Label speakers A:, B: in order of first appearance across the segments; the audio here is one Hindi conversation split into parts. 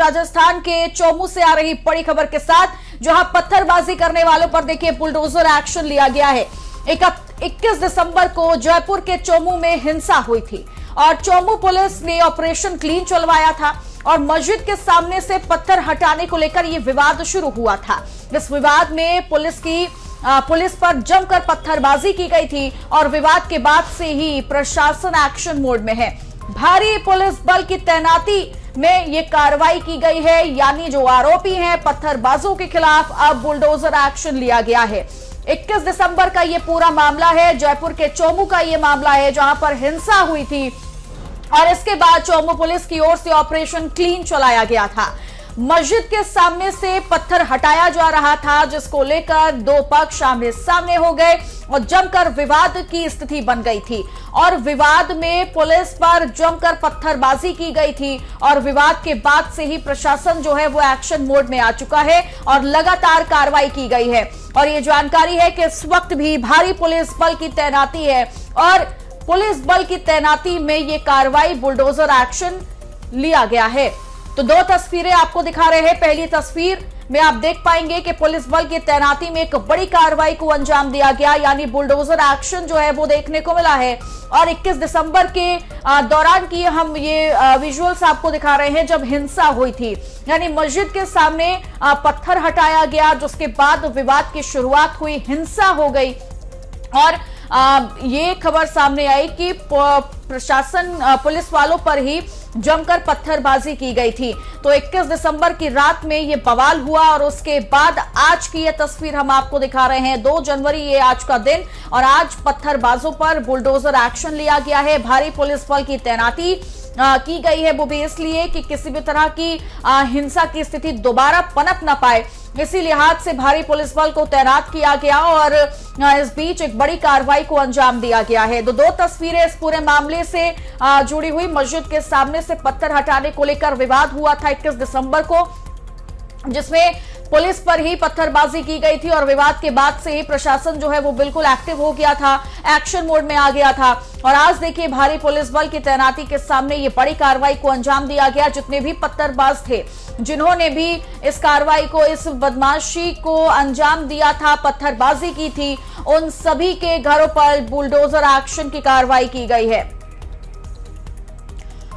A: राजस्थान के चोमू से आ रही बड़ी खबर के साथ, जहां पत्थरबाजी करने वालों पर देखिए बुलडोजर एक्शन लिया गया है। 21 दिसंबर को जयपुर के चोमू में हिंसा हुई थी और चोमू पुलिस ने ऑपरेशन क्लीन चलवाया था और मस्जिद के सामने से पत्थर हटाने को लेकर यह विवाद शुरू हुआ था। इस विवाद में पुलिस पर जमकर पत्थरबाजी की गई थी और विवाद के बाद से ही प्रशासन एक्शन मोड में है। भारी पुलिस बल की तैनाती में ये कार्रवाई की गई है, यानी जो आरोपी हैं पत्थरबाजों के खिलाफ अब बुलडोजर एक्शन लिया गया है। 21 दिसंबर का ये पूरा मामला है, जयपुर के चोमू का ये मामला है जहां पर हिंसा हुई थी और इसके बाद चोमू पुलिस की ओर से ऑपरेशन क्लीन चलाया गया था। मस्जिद के सामने से पत्थर हटाया जा रहा था, जिसको लेकर दो पक्ष आमने सामने हो गए और जमकर विवाद की स्थिति बन गई थी और विवाद में पुलिस पर जमकर पत्थरबाजी की गई थी और विवाद के बाद से ही प्रशासन जो है वो एक्शन मोड में आ चुका है और लगातार कार्रवाई की गई है। और ये जानकारी है कि इस वक्त भी भारी पुलिस बल की तैनाती है और पुलिस बल की तैनाती में ये कार्रवाई बुलडोजर एक्शन लिया गया है। तो दो तस्वीरें आपको दिखा रहे हैं। पहली तस्वीर में आप देख पाएंगे कि पुलिस बल की तैनाती में एक बड़ी कार्रवाई को अंजाम दिया गया, यानी बुलडोजर एक्शन जो है वो देखने को मिला है। और 21 दिसंबर के दौरान की हम ये विजुअल्स आपको दिखा रहे हैं जब हिंसा हुई थी, यानी मस्जिद के सामने पत्थर हटाया गया, जिसके बाद विवाद की शुरुआत हुई, हिंसा हो गई और ये खबर सामने आई कि प्रशासन पुलिस वालों पर ही जमकर पत्थरबाजी की गई थी। तो 21 दिसंबर की रात में ये बवाल हुआ और उसके बाद आज की ये तस्वीर हम आपको दिखा रहे हैं। 2 जनवरी ये आज का दिन और आज पत्थरबाजों पर बुलडोजर एक्शन लिया गया है। भारी पुलिस बल की तैनाती की गई है, वो भी इसलिए कि किसी भी तरह की हिंसा की स्थिति दोबारा पनप न पाए, इसी लिहाज से भारी पुलिस बल को तैनात किया गया और इस बीच एक बड़ी कार्रवाई को अंजाम दिया गया है। तो 2 तस्वीरें इस पूरे मामले से जुड़ी हुई। मस्जिद के सामने से पत्थर हटाने को लेकर विवाद हुआ था 21 दिसंबर को, जिसमें पुलिस पर ही पत्थरबाजी की गई थी और विवाद के बाद से ही प्रशासन जो है वो बिल्कुल एक्टिव हो गया था, एक्शन मोड में आ गया था। और आज देखिए भारी पुलिस बल की तैनाती के सामने ये बड़ी कार्रवाई को अंजाम दिया गया। जितने भी पत्थरबाज थे, जिन्होंने भी इस कार्रवाई को, इस बदमाशी को अंजाम दिया था, पत्थरबाजी की थी, उन सभी के घरों पर बुलडोजर एक्शन की कार्रवाई की गई है।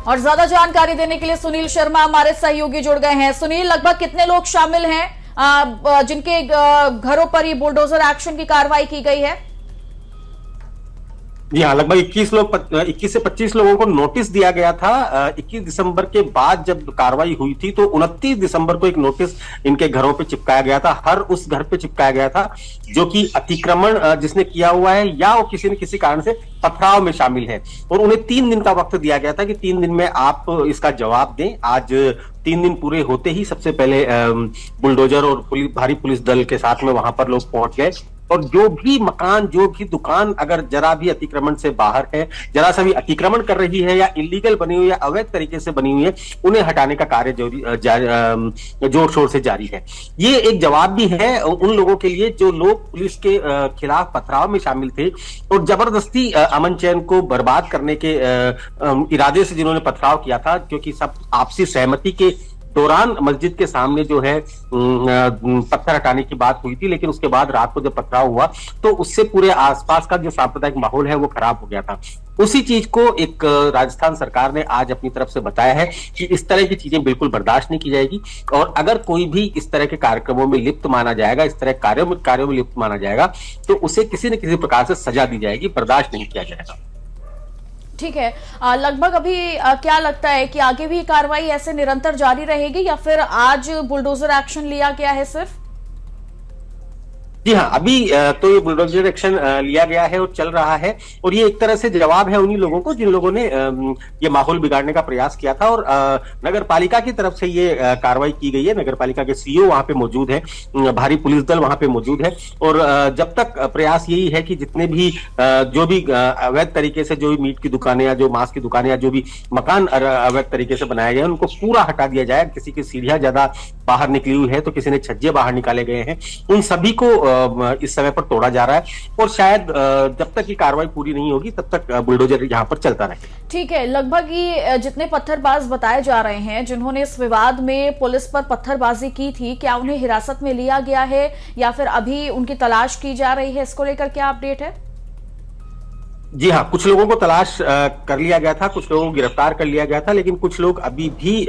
A: और ज्यादा जानकारी देने के लिए सुनील शर्मा हमारे सहयोगी जुड़ गए हैं। सुनील, लगभग कितने लोग शामिल हैं जिनके घरों पर ये बुलडोजर एक्शन की कार्रवाई की गई है?
B: जी हाँ, लगभग 21 से 25 लोगों को नोटिस दिया गया था। 21 दिसंबर के बाद जब कार्रवाई हुई थी तो 29 दिसंबर को एक नोटिस इनके घरों पे चिपकाया गया था। हर उस घर पे चिपकाया गया था जो कि अतिक्रमण जिसने किया हुआ है या वो किसी न किसी कारण से पथराव में शामिल है, और उन्हें 3 दिन का वक्त दिया गया था कि 3 दिन में आप इसका जवाब दें। आज 3 दिन पूरे होते ही सबसे पहले बुलडोजर और भारी पुलिस दल के साथ में वहां पर लोग पहुंच गए और जो भी मकान, जो भी दुकान अगर जरा भी अतिक्रमण से बाहर है, जरा सा भी अतिक्रमण कर रही है या इलीगल बनी हुई है, अवैध तरीके से बनी हुई है, उन्हें हटाने का कार्य जोर शोर से जारी है। ये एक जवाब भी है उन लोगों के लिए जो लोग पुलिस के खिलाफ पथराव में शामिल थे और जबरदस्ती अमन चैन को बर्बाद करने के इरादे से जिन्होंने पथराव किया था, क्योंकि सब आपसी सहमति के दौरान मस्जिद के सामने जो है पत्थर हटाने की बात हुई थी, लेकिन उसके बाद रात को जब पथराव हुआ तो उससे पूरे आसपास का जो सांप्रदायिक माहौल है वो खराब हो गया था। उसी चीज को एक राजस्थान सरकार ने आज अपनी तरफ से बताया है कि इस तरह की चीजें बिल्कुल बर्दाश्त नहीं की जाएगी और अगर कोई भी इस तरह के कार्यक्रमों में लिप्त माना जाएगा, इस तरह कार्यों में लिप्त माना जाएगा तो उसे किसी न किसी प्रकार से सजा दी जाएगी, बर्दाश्त नहीं किया जाएगा।
A: ठीक है, लगभग अभी क्या लगता है कि आगे भी कार्रवाई ऐसे निरंतर जारी रहेगी या फिर आज बुलडोजर एक्शन लिया गया है सिर्फ?
B: जी हाँ, अभी तो ये बुलडोजर एक्शन लिया गया है और चल रहा है और ये एक तरह से जवाब है उन्हीं लोगों को जिन लोगों ने ये माहौल बिगाड़ने का प्रयास किया था। और नगर पालिका की तरफ से ये कार्रवाई की गई है। नगर पालिका के सीईओ वहां पे मौजूद है, भारी पुलिस दल वहां पे मौजूद है और जब तक प्रयास यही है कि जितने भी जो भी अवैध तरीके से जो भी मीट की दुकानें या जो मांस की दुकानें या जो भी मकान अवैध तरीके से बनाए गए हैं उनको पूरा हटा दिया जाए। किसी की सीढ़ियां ज्यादा बाहर निकली हुई है तो किसी ने छज्जे बाहर निकाले गए हैं, उन सभी को इस समय पर तोड़ा जा रहा है, और शायद जब तक ये कार्रवाई पूरी नहीं होगी तब तक बुलडोजर यहाँ पर चलता रहेगा।
A: ठीक है, लगभग ये जितने पत्थरबाज बताए जा रहे हैं जिन्होंने इस विवाद में पुलिस पर पत्थरबाजी की थी, क्या उन्हें हिरासत में लिया गया है या फिर अभी उनकी तलाश की जा रही है? इसको लेकर क्या अपडेट है?
B: जी हाँ, कुछ लोगों को तलाश कर लिया गया था, कुछ लोगों को गिरफ्तार कर लिया गया था, लेकिन कुछ लोग अभी भी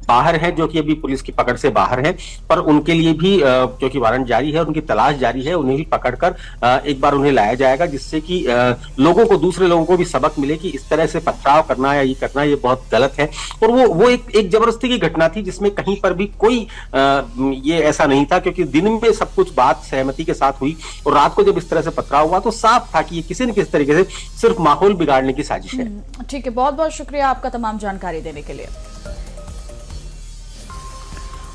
B: बाहर हैं, जो कि अभी पुलिस की पकड़ से बाहर हैं। पर उनके लिए भी क्योंकि वारंट जारी है, उनकी तलाश जारी है, उन्हें भी पकड़कर एक बार उन्हें लाया जाएगा, जिससे कि लोगों को, दूसरे लोगों को भी सबक मिले कि इस तरह से पथराव करना या ये करना ये बहुत गलत है। और वो एक जबरदस्ती की घटना थी, जिसमें कहीं पर भी कोई ये ऐसा नहीं था, क्योंकि दिन में सब कुछ बात सहमति के साथ हुई, और रात को जब इस तरह से पथराव हुआ तो साफ था कि ये किसी न किसी तरीके से सिर्फ माहौल बिगाड़ने की साजिश है।
A: ठीक है, बहुत बहुत शुक्रिया आपका तमाम जानकारी देने के लिए।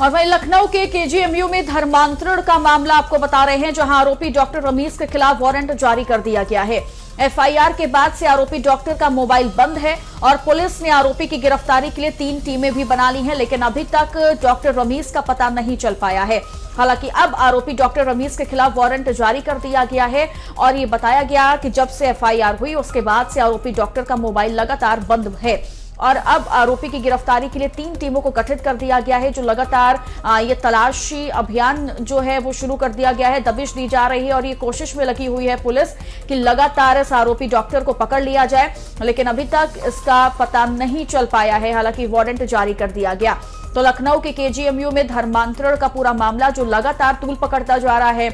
A: और वहीं लखनऊ के केजीएमयू में धर्मांतरण का मामला आपको बता रहे हैं, जहां आरोपी डॉक्टर रमीज के खिलाफ वारंट जारी कर दिया गया है। एफआईआर के बाद से आरोपी डॉक्टर का मोबाइल बंद है और पुलिस ने आरोपी की गिरफ्तारी के लिए 3 टीमें भी बना ली हैं, लेकिन अभी तक डॉक्टर रमीज का पता नहीं चल पाया है। हालांकि अब आरोपी डॉक्टर रमीज के खिलाफ वारंट जारी कर दिया गया है और ये बताया गया कि जब से एफआईआर हुई उसके बाद से आरोपी डॉक्टर का मोबाइल लगातार बंद है और अब आरोपी की गिरफ्तारी के लिए 3 टीमों को गठित कर दिया गया है, जो लगातार ये तलाशी अभियान जो है वो शुरू कर दिया गया है। दबिश दी जा रही है और ये कोशिश में लगी हुई है पुलिस कि लगातार इस आरोपी डॉक्टर को पकड़ लिया जाए, लेकिन अभी तक इसका पता नहीं चल पाया है। हालांकि वारंट जारी कर दिया गया। तो लखनऊ के केजीएमयू में धर्मांतरण का पूरा मामला जो लगातार तूल पकड़ता जा रहा है,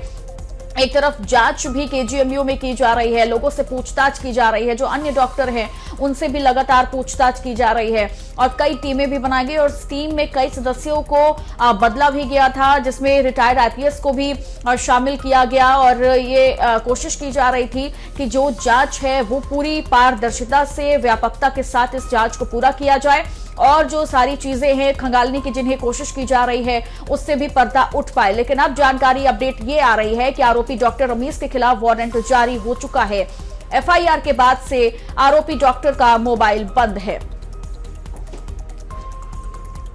A: एक तरफ जांच भी केजीएमयू में की जा रही है, लोगों से पूछताछ की जा रही है, जो अन्य डॉक्टर हैं उनसे भी लगातार पूछताछ की जा रही है और कई टीमें भी बनाई गई और इस टीम में कई सदस्यों को बदला भी गया था, जिसमें रिटायर्ड आईपीएस को भी शामिल किया गया और ये कोशिश की जा रही थी कि जो जांच है वो पूरी पारदर्शिता से, व्यापकता के साथ इस जांच को पूरा किया जाए और जो सारी चीजें हैं खंगालने की जिन्हें कोशिश की जा रही है उससे भी पर्दा उठ पाए। लेकिन अब जानकारी अपडेट ये आ रही है कि आरोपी डॉक्टर रमीज के खिलाफ वारंट जारी हो चुका है। एफआईआर के बाद से आरोपी डॉक्टर का मोबाइल बंद है।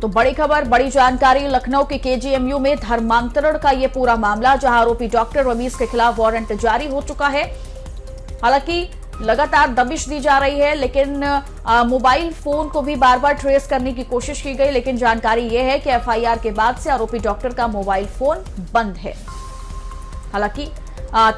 A: तो बड़ी खबर, बड़ी जानकारी, लखनऊ के केजीएमयू में धर्मांतरण का ये पूरा मामला, जहां आरोपी डॉक्टर रमीज के खिलाफ वारंट जारी हो चुका है। हालांकि लगातार दबिश दी जा रही है, लेकिन मोबाइल फोन को भी बार बार ट्रेस करने की कोशिश की गई, लेकिन जानकारी यह है कि एफआईआर के बाद से आरोपी डॉक्टर का मोबाइल फोन बंद है। हालांकि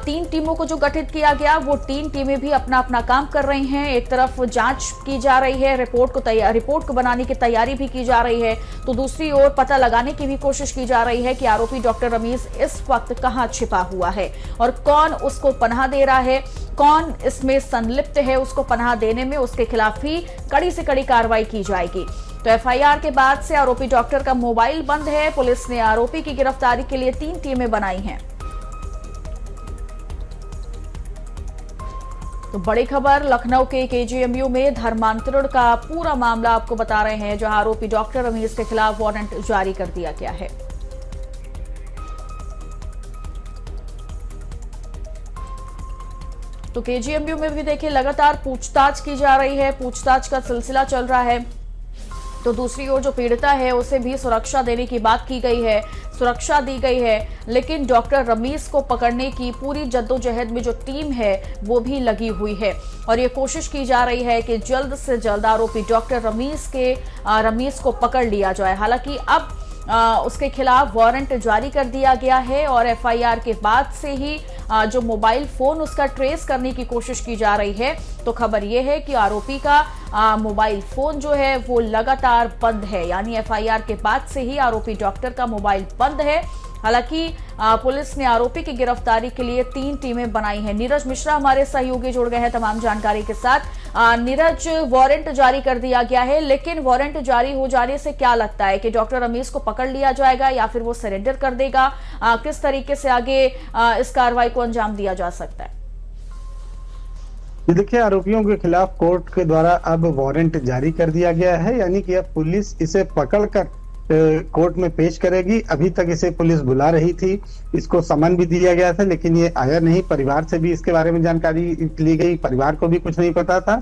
A: 3 टीमों को जो गठित किया गया वो 3 टीमें भी अपना अपना काम कर रही हैं। एक तरफ जांच की जा रही है, रिपोर्ट को बनाने की तैयारी भी की जा रही है, तो दूसरी ओर पता लगाने की भी कोशिश की जा रही है कि आरोपी डॉक्टर रमीज इस वक्त कहां छिपा हुआ है और कौन उसको पनाह दे रहा है, कौन इसमें संलिप्त है, उसको पनाह देने में उसके खिलाफ ही कड़ी से कड़ी कार्रवाई की जाएगी। तो एफआईआर के बाद से आरोपी डॉक्टर का मोबाइल बंद है। पुलिस ने आरोपी की गिरफ्तारी के लिए 3 टीमें बनाई हैं। तो बड़ी खबर, लखनऊ के केजीएमयू में धर्मांतरण का पूरा मामला आपको बता रहे हैं, जहां आरोपी डॉक्टर रमीज के खिलाफ वारंट जारी कर दिया गया है। तो केजीएमयू में भी देखिए लगातार पूछताछ की जा रही है, पूछताछ का सिलसिला चल रहा है। तो दूसरी ओर जो पीड़िता है उसे भी सुरक्षा देने की बात की गई है, सुरक्षा दी गई है, लेकिन डॉक्टर रमीज को पकड़ने की पूरी जद्दोजहद में जो टीम है वो भी लगी हुई है और ये कोशिश की जा रही है कि जल्द से जल्द आरोपी डॉक्टर रमीज को पकड़ लिया जाए। हालांकि अब उसके खिलाफ वारंट जारी कर दिया गया है और एफआईआर के बाद से ही जो मोबाइल फोन उसका ट्रेस करने की कोशिश की जा रही है। तो खबर यह है कि आरोपी का मोबाइल फोन जो है वो लगातार बंद है, यानी एफआईआर के बाद से ही आरोपी डॉक्टर का मोबाइल बंद है। हालांकि पुलिस ने आरोपी की गिरफ्तारी के लिए 3 टीमें बनाई हैं। नीरज मिश्रा हमारे सहयोगी जुड़ गए हैं तमाम जानकारी के साथ। नीरज, वारंट जारी कर दिया गया है, लेकिन वारंट जारी हो जाने से क्या लगता है कि डॉक्टर रमीज को पकड़ लिया जाएगा या फिर वो सरेंडर कर देगा? किस तरीके से आगे इस कार्रवाई को अंजाम दिया जा सकता है?
C: देखिए, आरोपियों के खिलाफ कोर्ट के द्वारा अब वारंट जारी कर दिया गया है, यानी कि अब पुलिस इसे पकड़कर कोर्ट में पेश करेगी। अभी तक इसे पुलिस बुला रही थी, इसको समन भी दिया गया था, लेकिन ये आया नहीं। परिवार से भी इसके बारे में जानकारी ली गई, परिवार को भी कुछ नहीं पता था।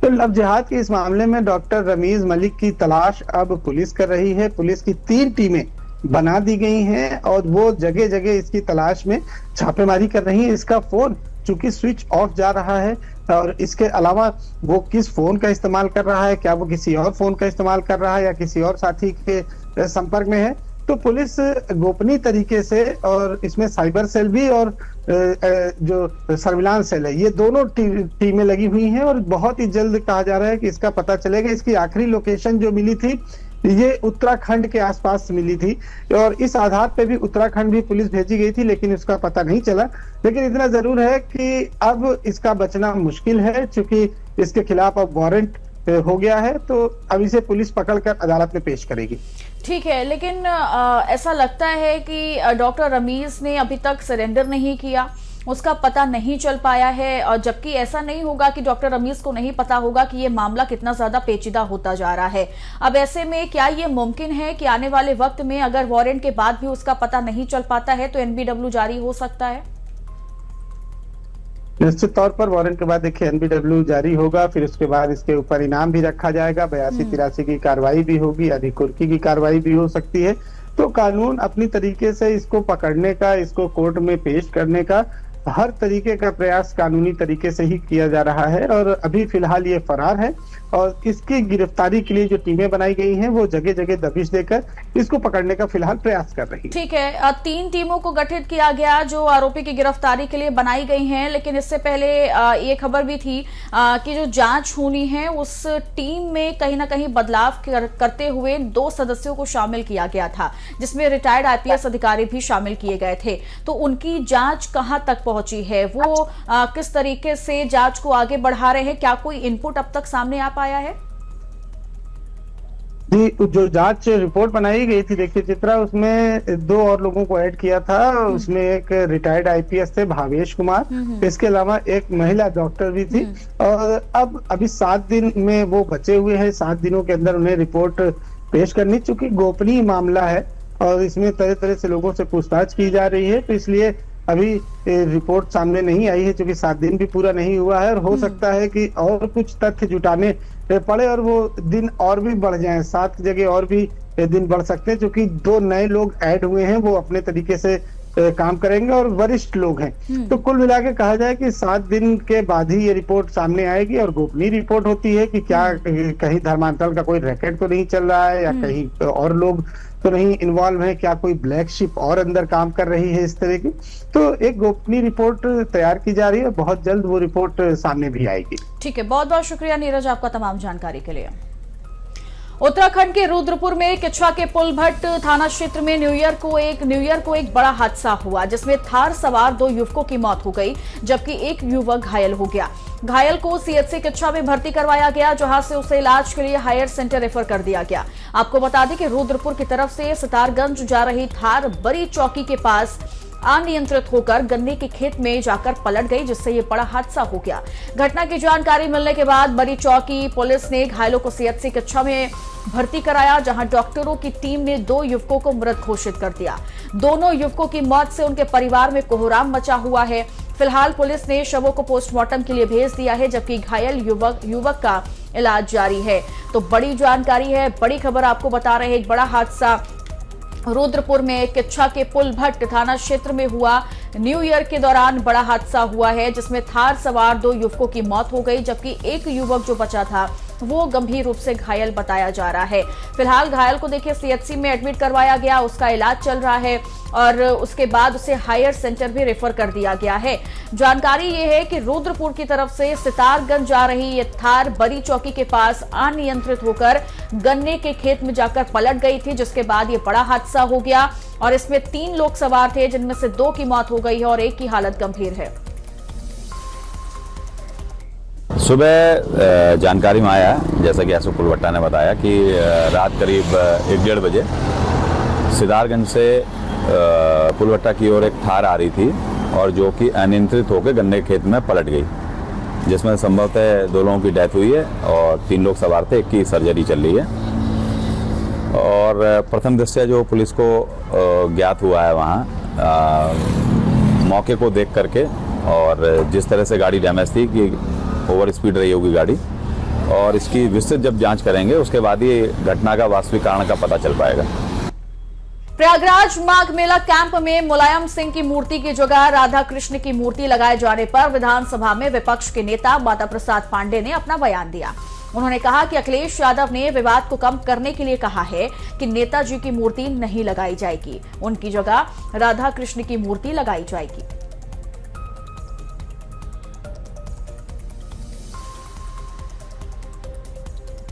C: तो लव जिहाद के इस मामले में डॉक्टर रमीज मलिक की तलाश अब पुलिस कर रही है। पुलिस की 3 टीमें बना दी गई हैं और वो जगह जगह इसकी तलाश में छापेमारी कर रही हैं। इसका फोन चूंकि स्विच ऑफ जा रहा है और इसके अलावा वो किस फोन का इस्तेमाल कर रहा है, क्या वो किसी और फोन का इस्तेमाल कर रहा है या किसी और साथी के संपर्क में है, तो पुलिस गोपनीय तरीके से, और इसमें साइबर सेल भी और जो सर्विलांस सेल है, ये दोनों टीमें लगी हुई हैं और बहुत ही जल्द कहा जा रहा है कि इसका पता चलेगा। इसकी आखिरी लोकेशन जो मिली थी ये उत्तराखंड के आसपास मिली थी और इस आधार पे भी उत्तराखंड भी पुलिस भेजी गई थी, लेकिन उसका पता नहीं चला। लेकिन इतना जरूर है कि अब इसका बचना मुश्किल है, क्योंकि इसके खिलाफ अब वारंट हो गया है, तो अब इसे पुलिस पकड़कर अदालत में पेश करेगी।
A: ठीक है, लेकिन ऐसा लगता है कि डॉक्टर रमीज ने अभी तक सरेंडर नहीं किया, उसका पता नहीं चल पाया है, और जबकि ऐसा नहीं होगा कि डॉक्टर रमीज को नहीं पता होगा कि ये मामला कितना ज्यादा पेचीदा होता जा रहा है। अब ऐसे में क्या ये मुमकिन है कि आने वाले वक्त में अगर वारंट के बाद भी उसका पता नहीं चल पाता है तो एनबीडब्ल्यू जारी हो सकता है?
C: निश्चित तौर पर वारंट के बाद देखिए एनबीडब्ल्यू जारी होगा, फिर उसके बाद इसके ऊपर इनाम भी रखा जाएगा, 82-83 की कार्रवाई भी होगी, अधिकुर्की की कार्रवाई भी हो सकती है। तो कानून अपनी तरीके से इसको पकड़ने का, इसको कोर्ट में पेश करने का हर तरीके का प्रयास कानूनी तरीके से ही किया जा रहा है और अभी फिलहाल ये फरार है और इसकी गिरफ्तारी के लिए जो टीमें बनाई गई हैं वो जगह जगह दबिश देकर इसको पकड़ने का फिलहाल प्रयास कर रही है।
A: ठीक है, 3 टीमों को गठित किया गया जो आरोपी की गिरफ्तारी के लिए बनाई गई हैं, लेकिन इससे पहले ये खबर भी थी कि जो जांच होनी है उस टीम में कहीं ना कहीं बदलाव करते हुए 2 सदस्यों को शामिल किया गया था, जिसमें रिटायर्ड आईपीएस अधिकारी भी शामिल किए गए थे। तो उनकी जांच कहां तक पहुंची है, वो किस तरीके से जांच को आगे बढ़ा रहे हैं, क्या कोई इनपुट अब तक सामने आ पाया है?
C: जी, जो जांच रिपोर्ट बनाई गई थी देखिए चित्रा, उसमें 2 और लोगों को ऐड किया था। उसमें एक रिटायर्ड आईपीएस थे भावेश कुमार, इसके अलावा एक महिला डॉक्टर भी थी और अब अभी 7 दिन में वो बचे हुए हैं। 7 दिनों के अंदर उन्हें रिपोर्ट पेश करनी, चूंकि गोपनीय मामला है और इसमें तरह तरह से लोगों से पूछताछ की जा रही है, तो इसलिए अभी रिपोर्ट सामने नहीं आई है, क्योंकि 7 दिन भी पूरा नहीं हुआ है और हो सकता है कि और कुछ तथ्य जुटाने पड़े और वो दिन और भी बढ़ जाएं, 7 जगह और भी दिन बढ़ सकते हैं, क्योंकि 2 नए लोग ऐड हुए हैं, वो अपने तरीके से काम करेंगे और वरिष्ठ लोग हैं। तो कुल मिला के कहा जाए कि 7 दिन के बाद ही ये रिपोर्ट सामने आएगी और गोपनीय रिपोर्ट होती है कि क्या कहीं धर्मांतरण का कोई रैकेट तो नहीं चल रहा है या कहीं और लोग तो नहीं इन्वॉल्व है, क्या कोई ब्लैक शिप और अंदर काम कर रही है, इस तरह की। तो एक गोपनीय रिपोर्ट तैयार की जा रही है, बहुत जल्द वो रिपोर्ट सामने भी आएगी।
A: ठीक है, बहुत बहुत शुक्रिया नीरज आपका तमाम जानकारी के लिए। उत्तराखंड के रुद्रपुर में किच्छा के पुलभट्ट थाना क्षेत्र में न्यू ईयर को एक बड़ा हादसा हुआ, जिसमें थार सवार 2 युवकों की मौत हो गई, जबकि एक युवक घायल हो गया। घायल को सीएचसी किच्छा में भर्ती करवाया गया, जहां से उसे इलाज के लिए हायर सेंटर रेफर कर दिया गया। आपको बता दें कि रुद्रपुर की तरफ से सितारगंज जा रही थार बड़ी चौकी के पास अनियंत्रित होकर गन्ने के खेत में जाकर पलट गई, जिससे ये बड़ा हादसा हो गया। घटना की जानकारी मिलने के बाद बड़ी चौकी पुलिस ने घायलों को सीएचसी किच्छा में भर्ती कराया, जहां डॉक्टरों की टीम ने 2 युवकों को मृत घोषित कर दिया। दोनों युवकों की मौत से उनके परिवार में कोहराम मचा हुआ है। फिलहाल पुलिस ने शवों को पोस्टमार्टम के लिए भेज दिया है, जबकि घायल युवक का इलाज जारी है। तो बड़ी जानकारी है, बड़ी खबर आपको बता रहे हैं। एक बड़ा हादसा रुद्रपुर में किच्छा के पुलभट्ट थाना क्षेत्र में हुआ। न्यू ईयर के दौरान बड़ा हादसा हुआ है, जिसमें थार सवार 2 युवकों की मौत हो गई, जबकि एक युवक जो बचा था वो गंभीर रूप से घायल बताया जा रहा है। फिलहाल घायल को देखिए सीएचसी में एडमिट करवाया गया, उसका इलाज चल रहा है और उसके बाद उसे हायर सेंटर भी रेफर कर दिया गया है। जानकारी ये है कि रुद्रपुर की तरफ से सितारगंज जा रही ये थार बड़ी चौकी के पास अनियंत्रित होकर गन्ने के खेत में जाकर पलट गई थी, जिसके बाद ये बड़ा हादसा हो गया और इसमें 3 लोग सवार थे, जिनमें से 2 की मौत हो गई है और एक की हालत गंभीर है।
D: सुबह जानकारी में आया, जैसा कि एसओ पुलभट्टा ने बताया, कि रात करीब 1-1:30 बजे सितारगंज से पुलभट्टा की ओर एक थार आ रही थी और जो कि अनियंत्रित होकर गन्ने के खेत में पलट गई, जिसमें संभवतः 2 लोगों की डेथ हुई है और 3 लोग सवार थे, एक की सर्जरी चल रही है। और प्रथम दृष्टया जो पुलिस को ज्ञात हुआ है वहाँ मौके को देख करके, और जिस तरह से गाड़ी डैमेज थी कि ओवर स्पीड रही होगी गाड़ी, और इसकी विस्तृत जब जांच करेंगे उसके बाद ही घटना का वास्तविक कारण का पता चल पाएगा।
A: प्रयागराज माघ मेला कैंप में मुलायम सिंह की मूर्ति की जगह राधा कृष्ण की मूर्ति लगाए जाने पर विधानसभा में विपक्ष के नेता माता प्रसाद पांडे ने अपना बयान दिया। उन्होंने कहा कि अखिलेश यादव ने विवाद को कम करने के लिए कहा है कि नेताजी की मूर्ति नहीं लगाई जाएगी, उनकी जगह राधा कृष्ण की मूर्ति लगाई जाएगी।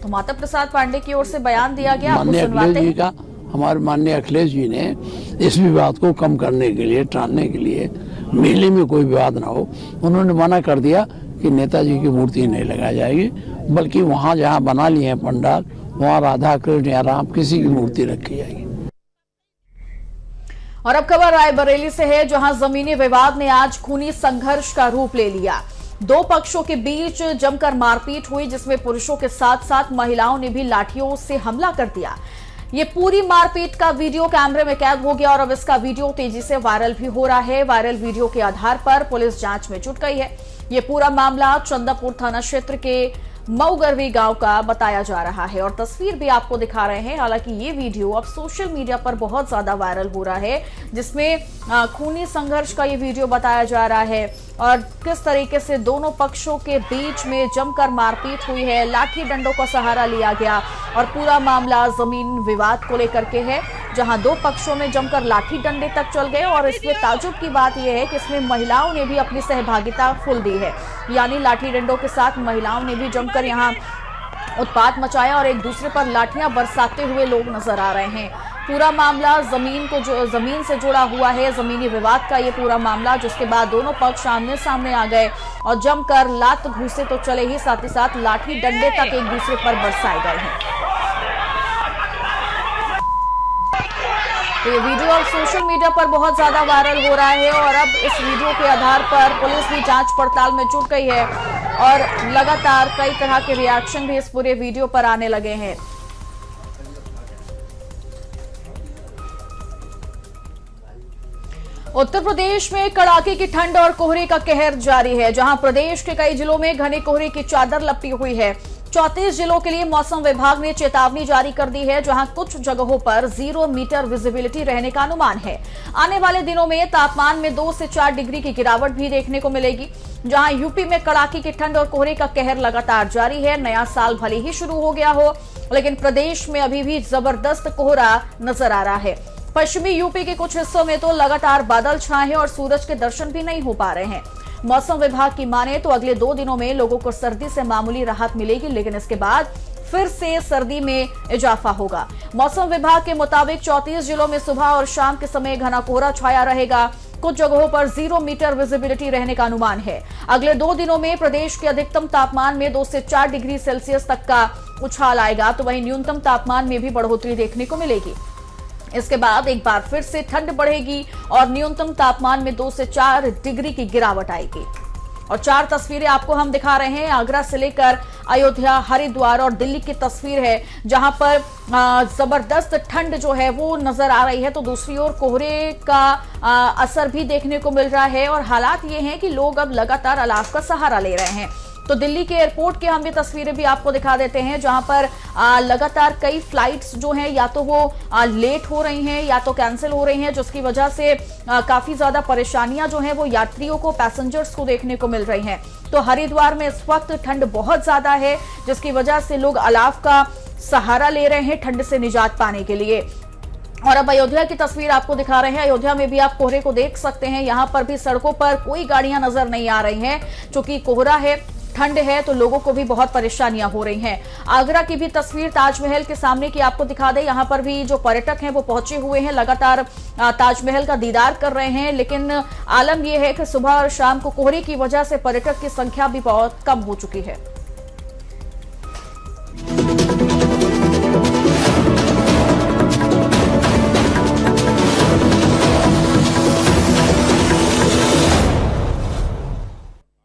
A: तो माता प्रसाद पांडे की ओर से बयान दिया गया, आपको सुनवाते हैं।
E: हमारे माननीय अखिलेश जी ने इस विवाद को कम करने के लिए, टालने के लिए, मेले में कोई विवाद ना हो, उन्होंने मना कर दिया कि नेताजी की मूर्ति नहीं लगाई जाएगी, बल्कि वहां जहां बना लिए हैं पंडाल, वहां राधा कृष्ण या राम किसी की मूर्ति रखी जाएगी।
A: और अब खबर रायबरेली से है, जहां जमीनी विवाद ने आज खूनी संघर्ष का रूप ले लिया। दो पक्षों के बीच जमकर मारपीट हुई, जिसमें पुरुषों के साथ साथ महिलाओं ने भी लाठियों से हमला कर दिया। ये पूरी मारपीट का वीडियो कैमरे में कैद हो गया और अब इसका वीडियो तेजी से वायरल भी हो रहा है। वायरल वीडियो के आधार पर पुलिस जांच में जुट गई है। ये पूरा मामला चंदापुर थाना क्षेत्र के मऊगरवी गांव का बताया जा रहा है और तस्वीर भी आपको दिखा रहे हैं। हालांकि ये वीडियो अब सोशल मीडिया पर बहुत ज्यादा वायरल हो रहा है, जिसमें खूनी संघर्ष का ये वीडियो बताया जा रहा है और किस तरीके से दोनों पक्षों के बीच में जमकर मारपीट हुई है, लाठी डंडों का सहारा लिया गया और पूरा मामला जमीन विवाद को लेकर के है, जहां दो पक्षों में जमकर लाठी डंडे तक चल गए। और इसमें ताजुब की बात यह है कि इसमें महिलाओं ने भी अपनी सहभागिता फुल दी है, यानी लाठी डंडों के साथ महिलाओं ने भी जमकर यहां उत्पात मचाया और एक दूसरे पर लाठियां बरसाते हुए लोग नजर आ रहे हैं। पूरा मामला जमीन से जुड़ा हुआ है, जमीनी विवाद का ये पूरा मामला, जिसके बाद दोनों पक्ष आमने सामने आ गए और जमकर लात घूसे तो चले ही, साथ ही साथ लाठी डंडे तक एक दूसरे पर बरसाए गए हैं। तो ये वीडियो अब सोशल मीडिया पर बहुत ज्यादा वायरल हो रहा है और अब इस वीडियो के आधार पर पुलिस भी जांच पड़ताल में जुट गई है और लगातार कई तरह के रिएक्शन भी इस पूरे वीडियो पर आने लगे हैं। उत्तर प्रदेश में कड़ाके की ठंड और कोहरे का कहर जारी है, जहां प्रदेश के कई जिलों में घने कोहरे की चादर लपटी हुई है। 34 जिलों के लिए मौसम विभाग ने चेतावनी जारी कर दी है, जहां कुछ जगहों पर 0 मीटर विजिबिलिटी रहने का अनुमान है। आने वाले दिनों में तापमान में 2 से 4 डिग्री की गिरावट भी देखने को मिलेगी। जहां यूपी में कड़ाके की ठंड और कोहरे का कहर लगातार जारी है। नया साल भले ही शुरू हो गया हो, लेकिन प्रदेश में अभी भी जबरदस्त कोहरा नजर आ रहा है। पश्चिमी यूपी के कुछ हिस्सों में तो लगातार बादल छाए हैं और सूरज के दर्शन भी नहीं हो पा रहे हैं। मौसम विभाग की माने तो अगले 2 दिनों में लोगों को सर्दी से मामूली राहत मिलेगी, लेकिन इसके बाद फिर से सर्दी में इजाफा होगा। मौसम विभाग के मुताबिक 34 जिलों में सुबह और शाम के समय घना कोहरा छाया रहेगा। कुछ जगहों पर 0 मीटर विजिबिलिटी रहने का अनुमान है। अगले 2 दिनों में प्रदेश के अधिकतम तापमान में 2 से 4 डिग्री सेल्सियस तक का उछाल आएगा, तो वहीं न्यूनतम तापमान में भी बढ़ोतरी देखने को मिलेगी। इसके बाद एक बार फिर से ठंड बढ़ेगी और न्यूनतम तापमान में 2 से 4 डिग्री की गिरावट आएगी। और 4 तस्वीरें आपको हम दिखा रहे हैं, आगरा से लेकर अयोध्या, हरिद्वार और दिल्ली की तस्वीर है, जहां पर जबरदस्त ठंड जो है वो नजर आ रही है, तो दूसरी ओर कोहरे का असर भी देखने को मिल रहा है। और हालात ये हैं कि लोग अब लगातार अलाव का सहारा ले रहे हैं। तो दिल्ली के एयरपोर्ट के हम ये तस्वीरें भी आपको दिखा देते हैं, जहां पर लगातार कई फ्लाइट्स जो हैं या तो वो लेट हो रही हैं या तो कैंसिल हो रही हैं, जिसकी वजह से काफी ज्यादा परेशानियां जो हैं वो यात्रियों को, पैसेंजर्स को देखने को मिल रही हैं। तो हरिद्वार में इस वक्त ठंड बहुत ज्यादा है, जिसकी वजह से लोग अलाव का सहारा ले रहे हैं ठंड से निजात पाने के लिए। और अब अयोध्या की तस्वीर आपको दिखा रहे हैं। अयोध्या में भी आप कोहरे को देख सकते हैं। यहां पर भी सड़कों पर कोई गाड़ियां नजर नहीं आ रही हैं, क्योंकि कोहरा है, ठंड है, तो लोगों को भी बहुत परेशानियां हो रही हैं। आगरा की भी तस्वीर ताजमहल के सामने की आपको दिखा दे। यहां पर भी जो पर्यटक हैं वो पहुंचे हुए हैं, लगातार ताजमहल का दीदार कर रहे हैं, लेकिन आलम यह है कि सुबह और शाम को कोहरे की वजह से पर्यटक की संख्या भी बहुत कम हो चुकी है।